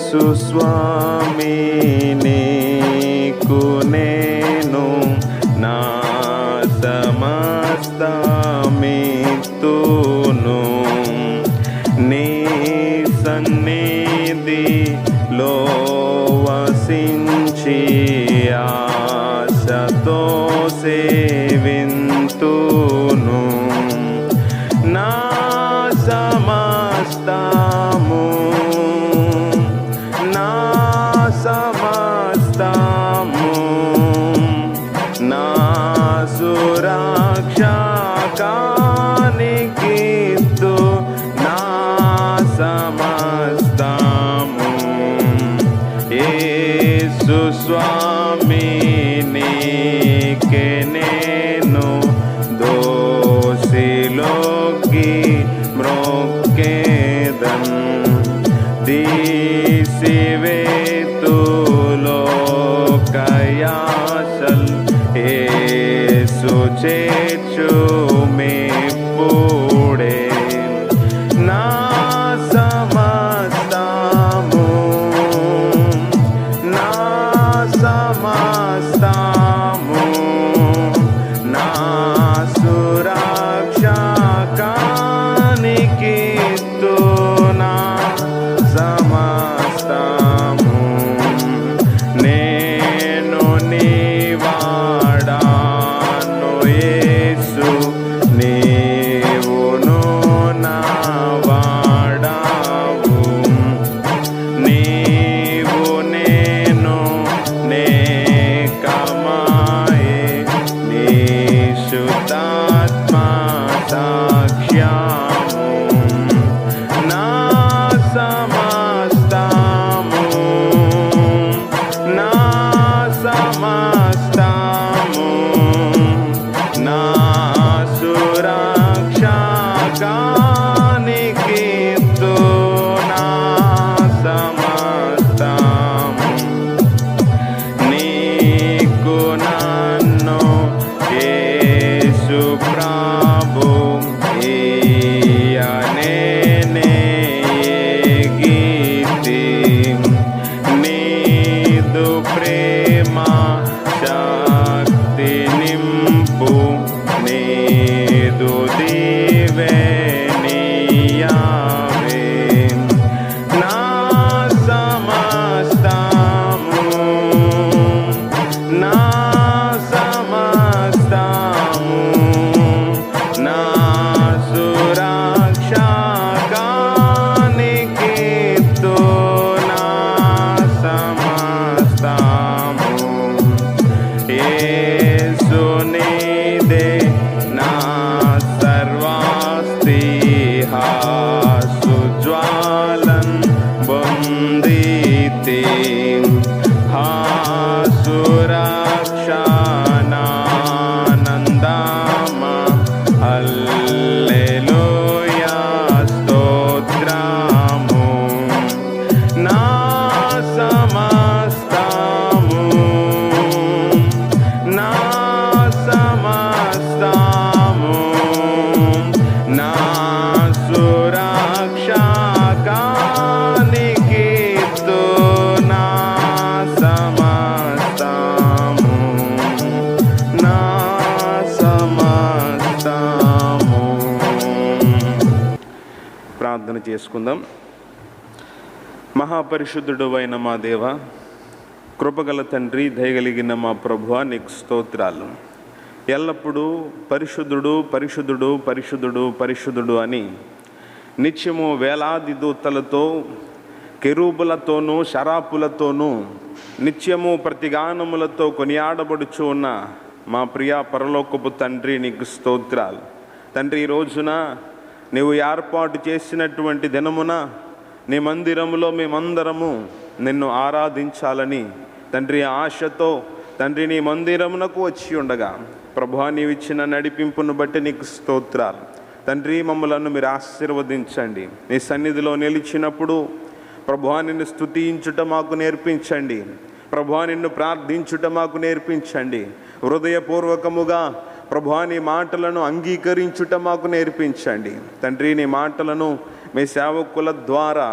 స్వామి నీకు నేను నా సమస్తమిత్తును. నీ సన్నిధిలో వసించి ఆశతో సేవింతును. నా సమస్తము నా సమస్తము నా సురక్షకానికిత్తు నా సమస్తము. యేసు స్వామి నీకే నేను దోసిలోకి మ్రొక్కేదన్. తీసివేతులోకయాశల్ యేసు చేర్చు మెప్పుడే. నా సమస్తము నా సమస్తము నా సురక్షకానికిత్తు నా సమస్తము. నేను నీ వాడాను యేసు, నీవును నా వాడావు. నీవు నేను నేకమాయే నీ శుద్ధాత్మ సాక్ష్యము. నా సమస్తము నా సమస్తము నా సురక్షకానికిత్తు నా సమస్తము. నీకు నన్ను యేసు ప్రభు ఇయ్యనేనే గీతి. నీదు ప్రేమ శక్తి నింపు, నీదు దీవెనీయవే. నా సమస్తము నా సమస్తము నా సురక్షకానికిత్తు నా సమస్తము. యేసు నీదే నా సర్వాస్తి, సుజ్వాలన్ బొందితి. సురక్షానందమ హల్లెలూయా స్తోత్రము. నా సమస్తము నా సమస్తము నా సురక్షకానికిత్తు నా సమస్తము నా సమస్తము. ప్రార్థన చేసుకుందాం. మహాపరిశుద్ధుడు అయిన మా దేవ, కృపగల తండ్రి, దయగలిగిన మా ప్రభువా, నీకు స్తోత్రాలు. ఎల్లప్పుడూ పరిశుద్ధుడు పరిశుద్ధుడు పరిశుద్ధుడు పరిశుద్ధుడు అని నిత్యము వేలాది దూతలతో, కెరూబులతోనూ శరాపులతోనూ నిత్యము ప్రతిగానములతో కొనియాడబడుచు ఉన్న మా ప్రియ పరలోకపు తండ్రి, నీకు స్తోత్రాలు. తండ్రి, ఈ రోజున నీవు ఏర్పాటు చేసినటువంటి దినమున నీ మందిరములో మేమందరము నిన్ను ఆరాధించాలని తండ్రి ఆశతో తండ్రి నీ మందిరమునకు వచ్చి ఉండగా, ప్రభువా, నీవిచ్చిన నడిపింపును బట్టి నీకు స్తోత్రాలు. తండ్రి, మమ్మలను మీరు ఆశీర్వదించండి. నీ సన్నిధిలో నిలిచినప్పుడు ప్రభువా నిన్ను స్తుతించుట మాకు నేర్పించండి. ప్రభువా నిన్ను ప్రార్థించుట మాకు నేర్పించండి. హృదయపూర్వకముగా ప్రభువా నీ మాటలను అంగీకరించుట మాకు నేర్పించండి. తండ్రి, నీ మాటలను మీ సేవకుల ద్వారా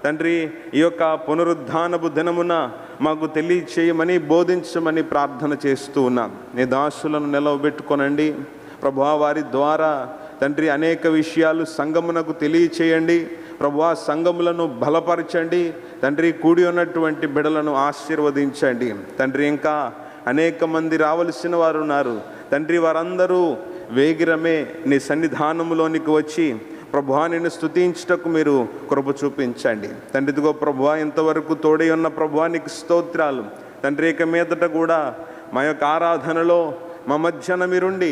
తండ్రి, ఈ యొక్క పునరుద్ధానపు దినమున మాకు తెలియచేయమని, బోధించమని ప్రార్థన చేస్తూ ఉన్నాం. నీ దాసులను నిలవబెట్టుకొనండి ప్రభువా. వారి ద్వారా తండ్రి అనేక విషయాలు సంఘమునకు తెలియచేయండి ప్రభువా. సంఘములను బలపరచండి తండ్రి. కూడి ఉన్నటువంటి బిడ్డలను ఆశీర్వదించండి తండ్రి. ఇంకా అనేక మంది రావలసిన వారు ఉన్నారు తండ్రి. వారందరూ వేగిరమే నీ సన్నిధానములోనికి వచ్చి ప్రభువా నిన్ను స్తుతించుటకు మీరు కృప చూపించండి తండ్రి. ఇదిగో ప్రభువా, ఇంతవరకు తోడై ఉన్న ప్రభువా నీకు స్తోత్రాలు తండ్రి. ఇక మీదట కూడా మా యొక్క ఆరాధనలో మా మధ్యన మీరుండి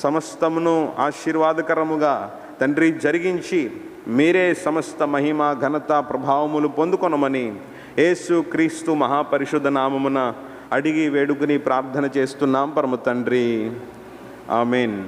సమస్తమును ఆశీర్వాదకరముగా తండ్రి జరిగించి మీరే సమస్త మహిమ ఘనత ప్రభావములు పొందుకొనమని యేసు క్రీస్తు మహాపరిశుద్ధ నామమున అడిగి వేడుకుని ప్రార్థన చేస్తున్నాం పరమ తండ్రి. ఆమేన్.